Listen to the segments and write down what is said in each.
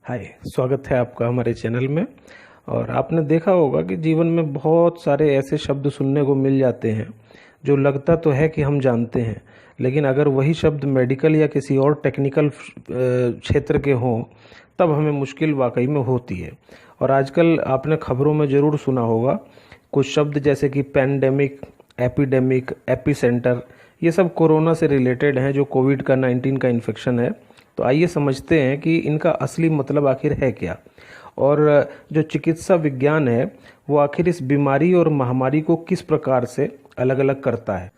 हाय, स्वागत है आपका हमारे चैनल में। और आपने देखा होगा कि जीवन में बहुत सारे ऐसे शब्द सुनने को मिल जाते हैं जो लगता तो है कि हम जानते हैं, लेकिन अगर वही शब्द मेडिकल या किसी और टेक्निकल क्षेत्र के हों तब हमें मुश्किल वाकई में होती है। और आजकल आपने खबरों में ज़रूर सुना होगा कुछ शब्द जैसे कि पैंडेमिक, एपिडेमिक, एपिसेंटर, ये सब कोरोना से रिलेटेड हैं, जो कोविड का 19 का इन्फेक्शन है। तो आइए समझते हैं कि इनका असली मतलब आखिर है क्या, और जो चिकित्सा विज्ञान है वो आखिर इस बीमारी और महामारी को किस प्रकार से अलग अलग करता है।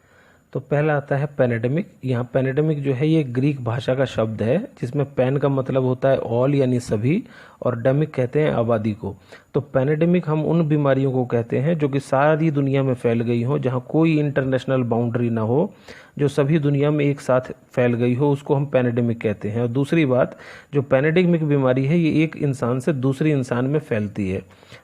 तो पहला आता है पैंडेमिक। यहाँ पैंडेमिक जो है ये ग्रीक भाषा का शब्द है, जिसमें पैन का मतलब होता है ऑल यानी सभी, और डेमिक कहते हैं आबादी को। तो पैंडेमिक हम उन बीमारियों को कहते हैं जो कि सारी दुनिया में फैल गई हो, जहाँ कोई इंटरनेशनल बाउंड्री ना हो, जो सभी दुनिया में एक साथ फैल गई हो, उसको हम पैंडेमिक कहते हैं। और दूसरी बात, जो पैंडेमिक बीमारी है ये एक इंसान से दूसरे इंसान में फैलती है,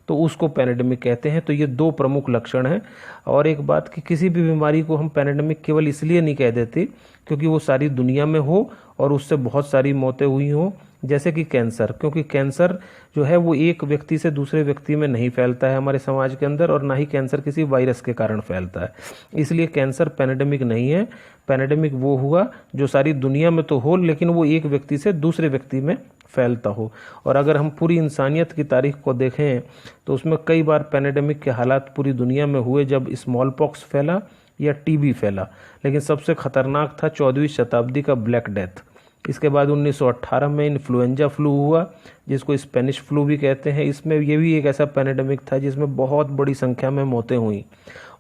तो उसको पैंडेमिक कहते हैं। तो ये दो प्रमुख लक्षण हैं। और एक बात कि किसी भी बीमारी को हम पैंडेमिक केवल इसलिए नहीं कह देते क्योंकि वो सारी दुनिया में हो और उससे बहुत सारी मौतें हुई हों, जैसे कि कैंसर। क्योंकि कैंसर जो है वो एक व्यक्ति से दूसरे व्यक्ति में नहीं फैलता है हमारे समाज के अंदर, और ना ही कैंसर किसी वायरस के कारण फैलता है, इसलिए कैंसर पैंडेमिक नहीं है। पैंडेमिक वो हुआ जो सारी दुनिया में तो हो लेकिन वो एक व्यक्ति से दूसरे व्यक्ति में फैलता हो। और अगर हम पूरी इंसानियत की तारीख को देखें तो उसमें कई बार पैंडेमिक के हालात पूरी दुनिया में हुए, जब स्मॉल पॉक्स फैला या टीबी फैला। लेकिन सबसे खतरनाक था 14वीं शताब्दी का ब्लैक डेथ। इसके बाद 1918 में इन्फ्लुएंजा फ्लू हुआ, जिसको स्पेनिश फ्लू भी कहते हैं। इसमें ये भी एक ऐसा पैंडेमिक था जिसमें बहुत बड़ी संख्या में मौतें हुई।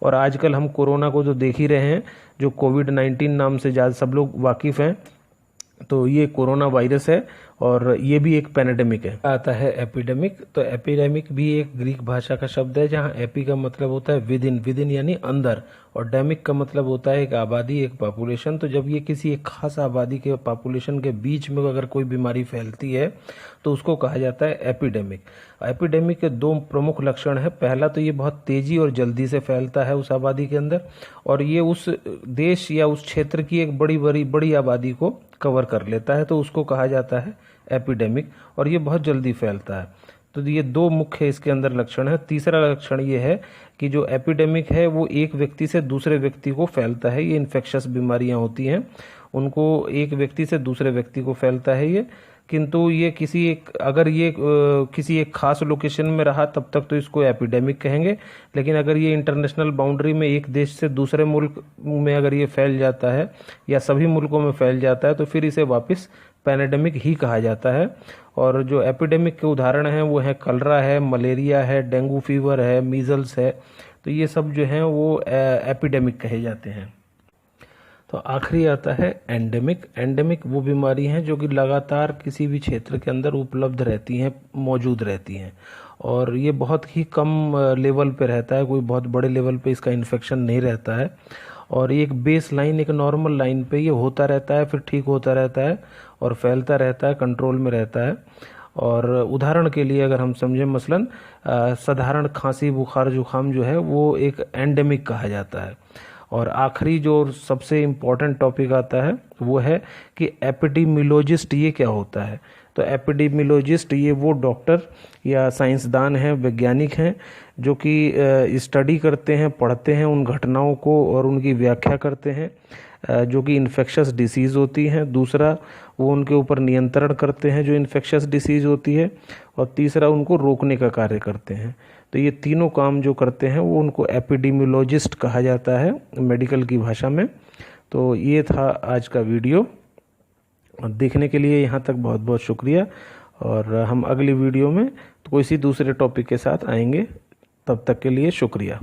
और आजकल हम कोरोना को तो देख ही रहे हैं, जो कोविड-19 नाम से ज़्यादा सब लोग वाकिफ़ हैं। तो ये कोरोना वायरस है और ये भी एक पैंडेमिक है। आता है एपिडेमिक। तो एपिडेमिक भी एक ग्रीक भाषा का शब्द है, जहाँ एपी का मतलब होता है विद इन यानी अंदर, और डेमिक का मतलब होता है एक आबादी, एक पॉपुलेशन। तो जब ये किसी एक खास आबादी के पॉपुलेशन के बीच में अगर कोई बीमारी फैलती है तो उसको कहा जाता है एपिडेमिक। एपिडेमिक के दो प्रमुख लक्षण है। पहला तो ये बहुत तेजी और जल्दी से फैलता है उस आबादी के अंदर, और ये उस देश या उस क्षेत्र की एक बड़ी आबादी को कवर कर लेता है, तो उसको कहा जाता है एपिडेमिक, और ये बहुत जल्दी फैलता है। तो ये दो मुख्य इसके अंदर लक्षण है। तीसरा लक्षण ये है कि जो एपिडेमिक है वो एक व्यक्ति से दूसरे व्यक्ति को फैलता है। ये इन्फेक्शस बीमारियां होती हैं, उनको एक व्यक्ति से दूसरे व्यक्ति को फैलता है ये। किंतु ये किसी एक खास लोकेशन में रहा तब तक तो इसको एपिडेमिक कहेंगे, लेकिन अगर ये इंटरनेशनल बाउंड्री में एक देश से दूसरे मुल्क में अगर ये फैल जाता है या सभी मुल्कों में फैल जाता है तो फिर इसे वापस पैंडेमिक ही कहा जाता है। और जो एपिडेमिक के उदाहरण हैं वो है कलरा है, मलेरिया है, डेंगू फीवर है, मीजल्स है। तो ये सब जो हैं वो एपिडेमिक कहे जाते हैं। तो आखिरी आता है एंडेमिक। एंडेमिक वो बीमारी हैं जो कि लगातार किसी भी क्षेत्र के अंदर उपलब्ध रहती हैं, मौजूद रहती हैं, और ये बहुत ही कम लेवल पे रहता है, कोई बहुत बड़े लेवल पे इसका इन्फेक्शन नहीं रहता है। और एक बेस लाइन, एक नॉर्मल लाइन पे ये होता रहता है, फिर ठीक होता रहता है और फैलता रहता है, कंट्रोल में रहता है। और उदाहरण के लिए अगर हम समझें, मसलन साधारण खांसी, बुखार, जुखाम जो है वो एक एंडेमिक कहा जाता है। और आखिरी जो सबसे इम्पोर्टेंट टॉपिक आता है वो है कि एपिडेमियोलॉजिस्ट ये क्या होता है। तो एपिडेमियोलॉजिस्ट ये वो डॉक्टर या साइंसदान हैं, वैज्ञानिक हैं, जो कि स्टडी करते हैं, पढ़ते हैं उन घटनाओं को और उनकी व्याख्या करते हैं जो कि इन्फेक्शस डिसीज़ होती हैं। दूसरा, वो उनके ऊपर नियंत्रण करते हैं जो इन्फेक्शस डिसीज़ होती है। और तीसरा, उनको रोकने का कार्य करते हैं। तो ये तीनों काम जो करते हैं वो उनको एपिडेमियोलॉजिस्ट कहा जाता है मेडिकल की भाषा में। तो ये था आज का वीडियो। देखने के लिए यहाँ तक बहुत बहुत शुक्रिया, और हम अगली वीडियो में तो किसी दूसरे टॉपिक के साथ आएंगे। तब तक के लिए शुक्रिया।